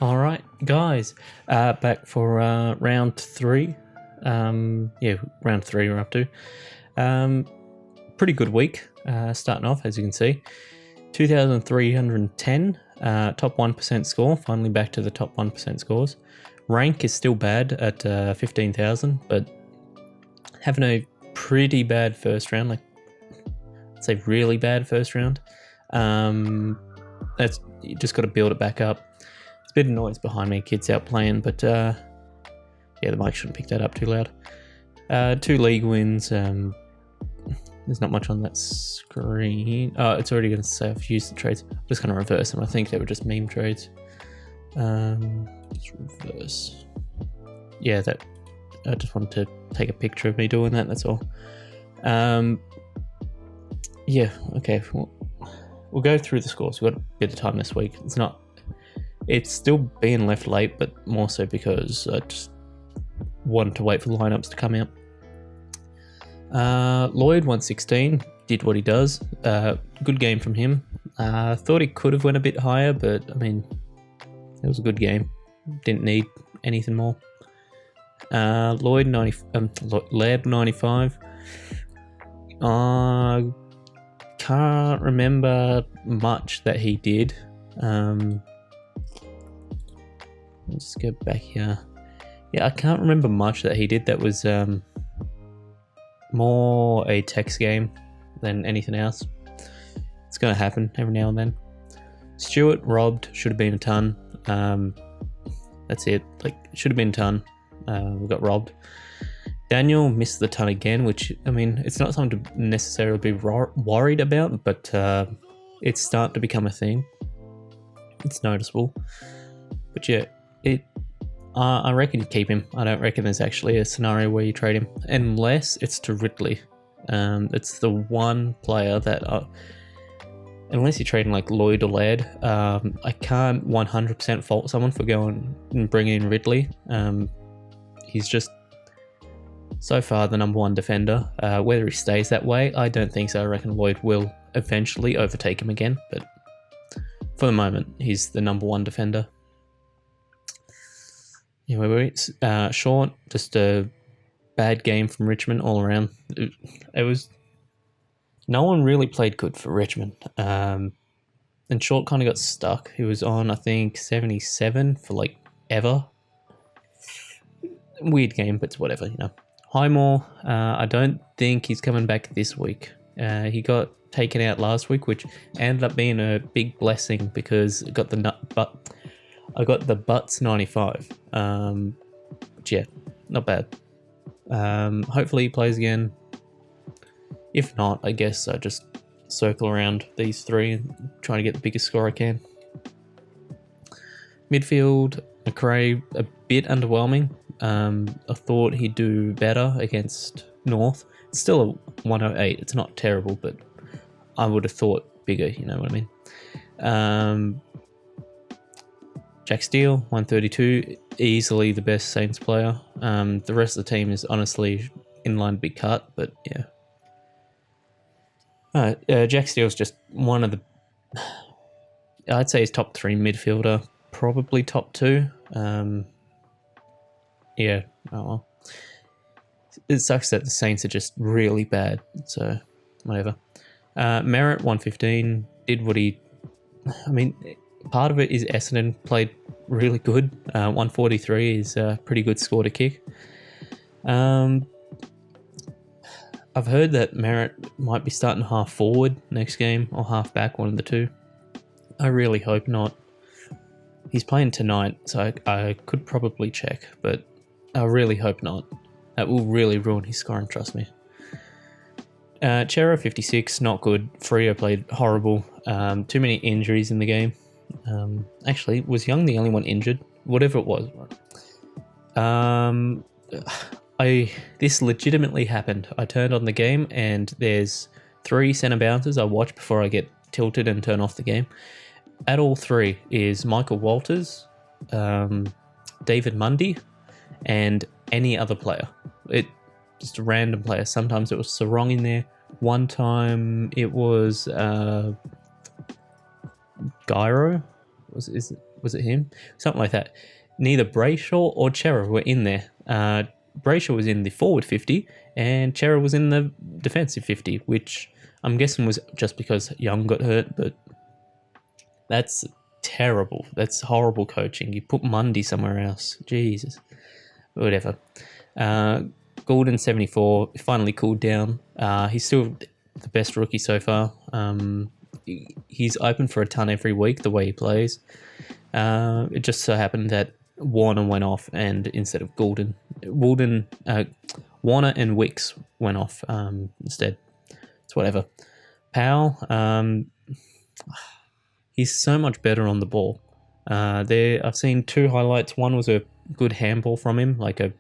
All right, guys, back for round three. Round three we're up to. Pretty good week starting off, as you can see. 2,310 top 1% score, finally back to the top 1% scores. Rank is still bad at 15,000, but having a pretty bad first round, like I'd say really bad first round. That's you just got to build it back up. It's a bit of noise behind me, kids out playing, but the mic shouldn't pick that up too loud. 2 league wins. There's not much on that screen. Oh, it's already going to say I've used the trades. I'm just going to reverse them. I think they were just meme trades. Let's reverse. Yeah, that. I just wanted to take a picture of me doing that. That's all. Okay. We'll go through the scores. We've got a bit of time this week. It's still being left late, but more so because I just wanted to wait for the lineups to come out. Lloyd 116 did what he does. Good game from him. Thought he could have went a bit higher, but I mean, it was a good game. Didn't need anything more. Lloyd 95. Can't remember much that he did. Let's go back here. Yeah, I can't remember much that he did. That was more a text game than anything else. It's going to happen every now and then. Stuart robbed, should have been a ton. That's it. Should have been a ton. We got robbed. Daniel missed the ton again, which, I mean, it's not something to necessarily be worried about, but it's starting to become a thing. It's noticeable. But yeah, I reckon you keep him. I don't reckon there's actually a scenario where you trade him, unless it's to Ridley. It's the one player that, unless you're trading like Lloyd or Laird, I can't 100% fault someone for going and bringing in Ridley. He's just so far the number one defender. Whether he stays that way, I don't think so. I reckon Lloyd will eventually overtake him again, but for the moment, he's the number one defender. Short, just a bad game from Richmond all around. It was no one really played good for Richmond, and Short kind of got stuck. He was on, I think, 77 for ever. Weird game, but it's whatever, Highmore, I don't think he's coming back this week. He got taken out last week, which ended up being a big blessing because I got the Butts 95. But yeah, not bad. Hopefully he plays again. If not, I guess I just circle around these three and try to get the biggest score I can. Midfield, McRae, a bit underwhelming. I thought he'd do better against North. It's still a 108. It's not terrible, but I would have thought bigger, you know what I mean? Jack Steele, 132, easily the best Saints player. The rest of the team is honestly in line to be cut, but yeah. Jack Steele's just one of the, I'd say he's top 3 midfielder, probably top 2. Yeah, oh well. It sucks that the Saints are just really bad, so whatever. Merritt, 115, did what he, I mean, part of it is Essendon played really good. 143 is a pretty good score to kick. I've heard that Merritt might be starting half forward next game or half back, one of the two. I really hope not. He's playing tonight, so I could probably check, but I really hope not. That will really ruin his scoring, trust me. Chera, 56, not good. Freo played horrible. Too many injuries in the game. Actually, was Young the only one injured? Whatever it was. This legitimately happened. I turned on the game and there's 3 centre bounces I watch before I get tilted and turn off the game. At all 3 is Michael Walters, David Mundy, and any other player. Just a random player. Sometimes it was Sarong in there. One time it was Gyro. Was it him? Something like that. Neither Brayshaw or Chera were in there. Brayshaw was in the forward 50 and Chera was in the defensive 50, which I'm guessing was just because Young got hurt, but that's terrible. That's horrible coaching. You put Mundy somewhere else. Jesus. Whatever. Gordon, 74, finally cooled down. He's still the best rookie so far. He's open for a ton every week, the way he plays. It just so happened that Warner went off, and instead of Gordon, Warner and Wicks went off instead. It's whatever. Powell, he's so much better on the ball. I've seen 2 highlights. One was a good handball from him, like a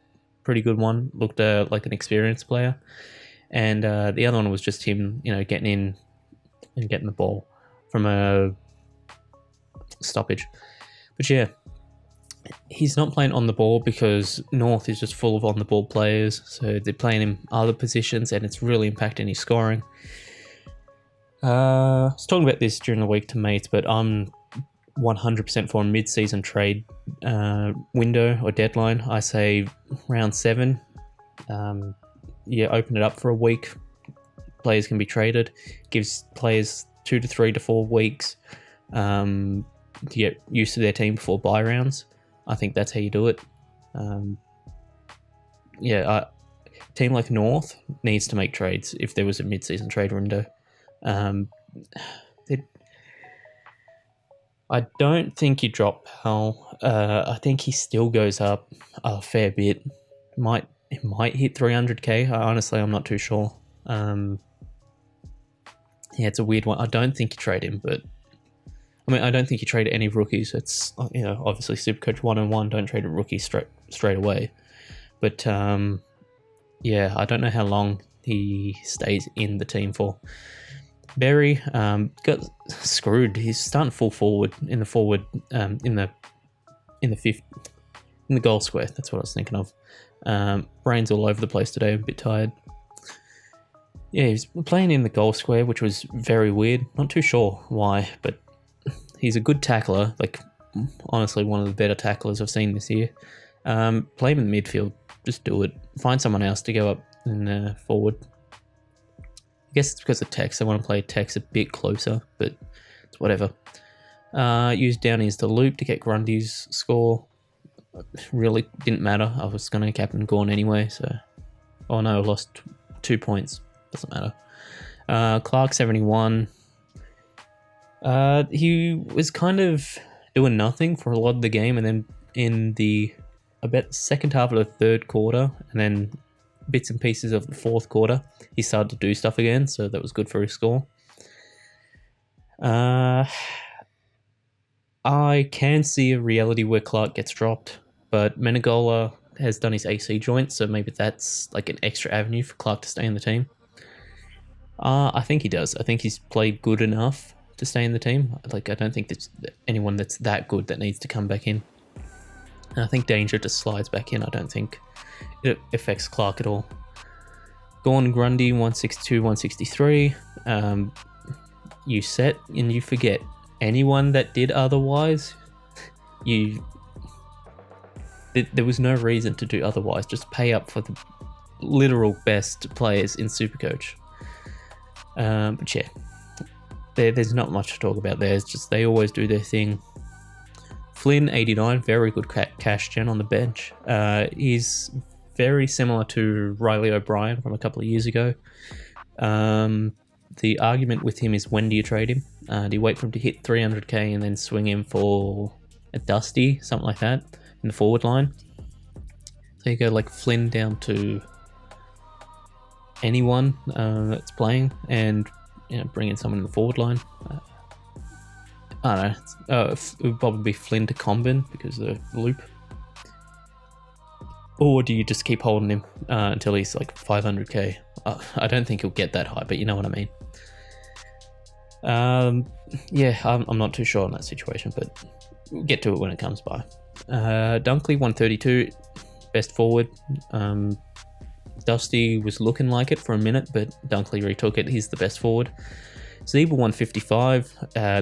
pretty good one. Looked like an experienced player. And the other one was just him, getting in and getting the ball from a stoppage. But yeah, he's not playing on the ball because North is just full of on the ball players. So they're playing him other positions, and it's really impacting his scoring. I was talking about this during the week to mates, but I'm 100% for a mid-season trade window or deadline. I say round 7. Open it up for a week. Players can be traded. Gives players 2 to 3 to 4 weeks to get used to their team before bye rounds. I think that's how you do it. A team like North needs to make trades if there was a mid-season trade window. I don't think you drop Powell. I think he still goes up a fair bit. It might hit 300k. Honestly, I'm not too sure. It's a weird one. I don't think you trade him, but I don't think you trade any rookies. It's obviously Supercoach 101. Don't trade a rookie straight away. But I don't know how long he stays in the team for. Berry got screwed. He's starting full forward in the fifth in the goal square. That's what I was thinking of. Brain's all over the place today. I'm a bit tired. Yeah, he's playing in the goal square, which was very weird. Not too sure why, but he's a good tackler. Like, honestly, one of the better tacklers I've seen this year. Play him in the midfield. Just do it. Find someone else to go up and forward. I guess it's because of Tex. I want to play Tex a bit closer, but it's whatever. Use Downey as the loop to get Grundy's score. Really didn't matter. I was going to captain Gorn anyway, so... Oh no, I lost 2 points. Doesn't matter. Clark, 71. He was kind of doing nothing for a lot of the game, and then in the about second half of the third quarter, and then bits and pieces of the fourth quarter, he started to do stuff again, so that was good for his score. I can see a reality where Clark gets dropped, but Menegola has done his AC joint, so maybe that's like an extra avenue for Clark to stay in the team. I think he does. I think he's played good enough to stay in the team. Like, I don't think there's anyone that's that good that needs to come back in. And I think Danger just slides back in. I don't think it affects Clark at all. Gorn, Grundy, 162, 163. You set and you forget. Anyone that did otherwise, there was no reason to do otherwise. Just pay up for the literal best players in Supercoach. But yeah, there's not much to talk about there. It's just they always do their thing. Flynn, 89, very good cash gen on the bench. He's very similar to Riley O'Brien from a couple of years ago. The argument with him is, when do you trade him? Do you wait for him to hit 300k and then swing him for a Dusty, something like that, in the forward line? So you go like Flynn down to anyone that's playing, and bring in someone in the forward line. I don't know. It would probably be Flynn to Combin because of the loop. Or do you just keep holding him until he's like 500k? I don't think he'll get that high, but you know what I mean. I'm not too sure on that situation, but we'll get to it when it comes by. Dunkley, 132, best forward. Dusty was looking like it for a minute, but Dunkley retook it. He's the best forward. Zebra, 155.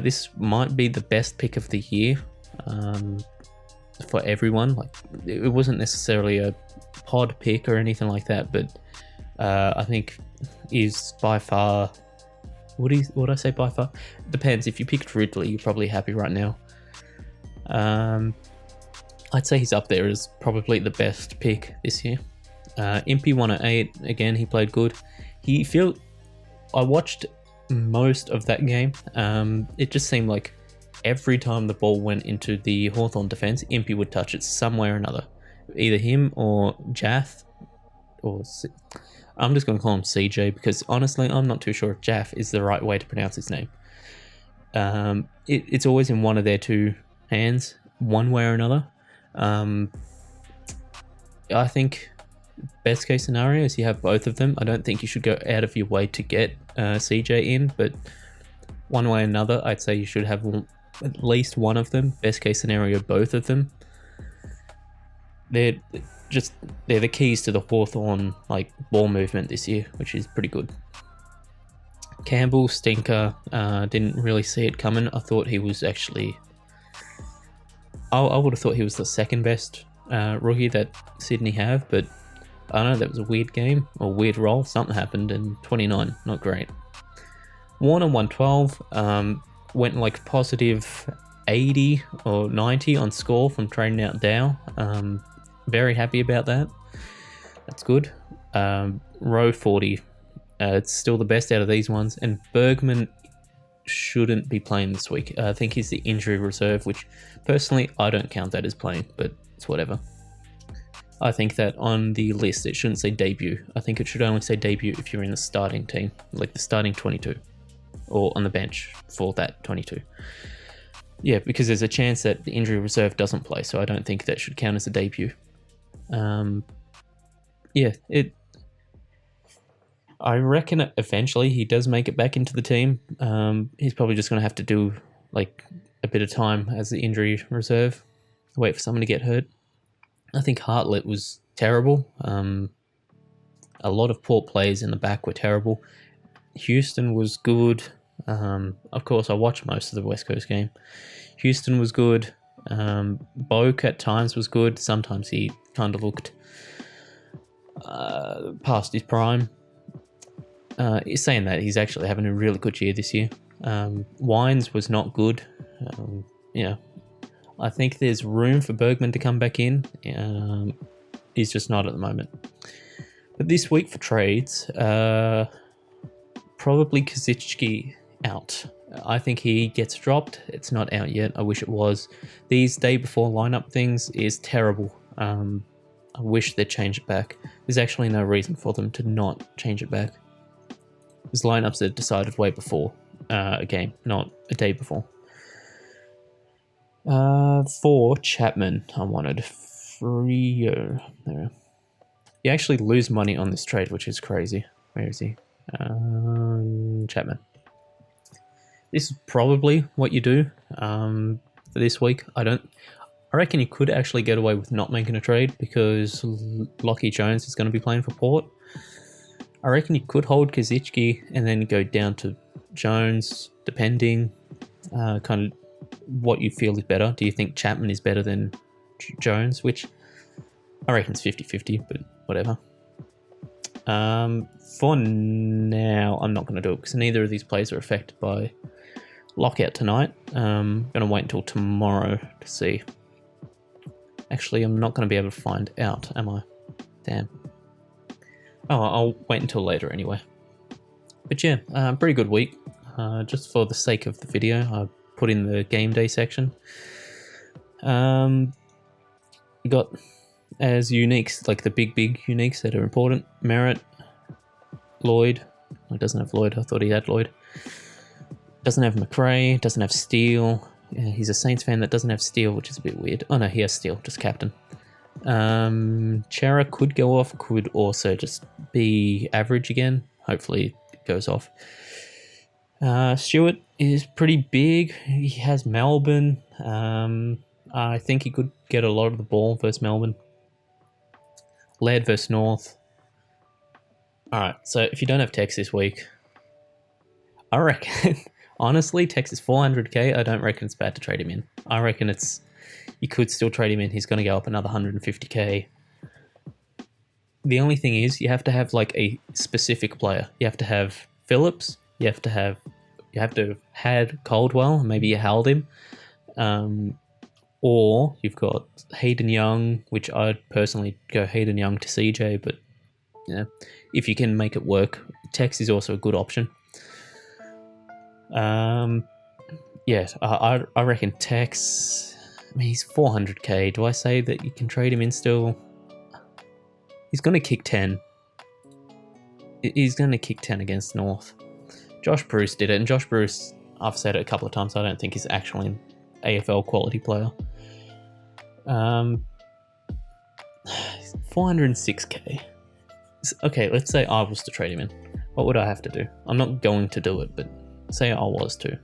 This might be the best pick of the year. for everyone. Like, it wasn't necessarily a pod pick or anything like that, but I think is by far. Would I say by far? Depends. If you picked Ridley, you're probably happy right now. I'd say he's up there as probably the best pick this year. Impy won at 8. Again, he played good. I watched most of that game. It just seemed like every time the ball went into the Hawthorn defense, Impy would touch it some way or another. Either him or Jaff, or I'm just going to call him CJ because honestly, I'm not too sure if Jaff is the right way to pronounce his name. It's always in one of their two hands, one way or another. I think best case scenario is you have both of them. I don't think you should go out of your way to get CJ in, but one way or another, I'd say you should have at least one of them. Best case scenario, both of them. They're the keys to the Hawthorn like ball movement this year, which is pretty good. Campbell, stinker. Didn't really see it coming. I thought he was actually. I would have thought he was the second best rookie that Sydney have, but I don't know, that was a weird game or weird roll. Something happened in 29. Not great. Warner 112. Went like positive 80 or 90 on score from trading out Dow. Very happy about that. That's good. Row 40. It's still the best out of these ones. And Bergman shouldn't be playing this week. I think he's the injury reserve, which personally I don't count that as playing, but it's whatever. I think that on the list it shouldn't say debut. I think it should only say debut if you're in the starting team, like the starting 22, or on the bench for that 22. Yeah, because there's a chance that the injury reserve doesn't play, so I don't think that should count as a debut. I reckon eventually he does make it back into the team. He's probably just going to have to do like a bit of time as the injury reserve, wait for someone to get hurt. I think Hartlett was terrible. A lot of Port players in the back were terrible. Houston was good. Of course, I watched most of the West Coast game. Houston was good. Boak at times was good. Sometimes he kind of looked past his prime. He's saying that he's actually having a really good year this year. Wines was not good. I think there's room for Bergman to come back in. He's just not at the moment. But this week for trades, probably Kazichki out. I think he gets dropped. It's not out yet. I wish it was. These day before lineup things is terrible. I wish they'd change it back. There's actually no reason for them to not change it back. There's lineups that are decided way before a game, not a day before. For Chapman, I wanted Frio. There. You actually lose money on this trade, which is crazy. Where is he? Chapman. This is probably what you do for this week. I reckon you could actually get away with not making a trade because Lockie Jones is going to be playing for Port. I reckon you could hold Kazichki and then go down to Jones, depending kind of what you feel is better. Do you think Chapman is better than Jones? Which I reckon it's 50-50, but whatever. For now, I'm not going to do it because neither of these players are affected by lockout tonight. I'm going to wait until tomorrow to see. Actually, I'm not going to be able to find out, am I? Damn. Oh, I'll wait until later anyway. But yeah, pretty good week. Just for the sake of the video, I put in the game day section. We got as uniques, like the big uniques that are important. Merritt, Lloyd. Well, it doesn't have Lloyd. I thought he had Lloyd. Doesn't have McRae. Doesn't have Steele. Yeah, he's a Saints fan that doesn't have Steele, which is a bit weird. Oh no, he has Steele, just captain. Chera could go off, could also just be average again. Hopefully it goes off. Stewart is pretty big. He has Melbourne. I think he could get a lot of the ball versus Melbourne. Laird versus North. Alright, so if you don't have Tex this week, I reckon, honestly, Tex is 400k. I don't reckon it's bad to trade him in. I reckon it's You could still trade him in. He's going to go up another 150k. The only thing is, you have to have like a specific player. You have to have Phillips. You have to have had Caldwell. Maybe you held him. Or you've got Hayden Young, which I'd personally go Hayden Young to CJ, but yeah, if you can make it work, Tex is also a good option. Yeah, I reckon Tex. I mean, he's 400k. Do I say that you can trade him in still? He's going to kick 10. He's going to kick 10 against North. Josh Bruce did it, and Josh Bruce, I've said it a couple of times, I don't think he's actually an AFL quality player. 406k. Okay, let's say I was to trade him in. What would I have to do? I'm not going to do it, but say I was to.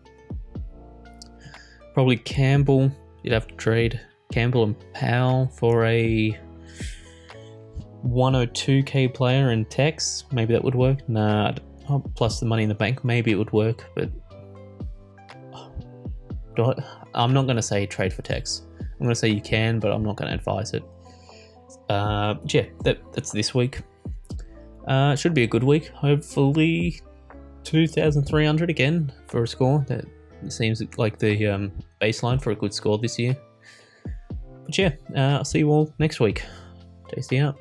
Probably Campbell. You'd have to trade Campbell and Powell for a 102k player and Tex. Maybe that would work. Nah, plus the money in the bank. Maybe it would work, but I'm not going to say trade for Tex. I'm going to say you can, but I'm not going to advise it. Yeah, that's this week. It should be a good week. Hopefully 2,300 again for a score. That seems like the baseline for a good score this year. But yeah, I'll see you all next week. Tasty out.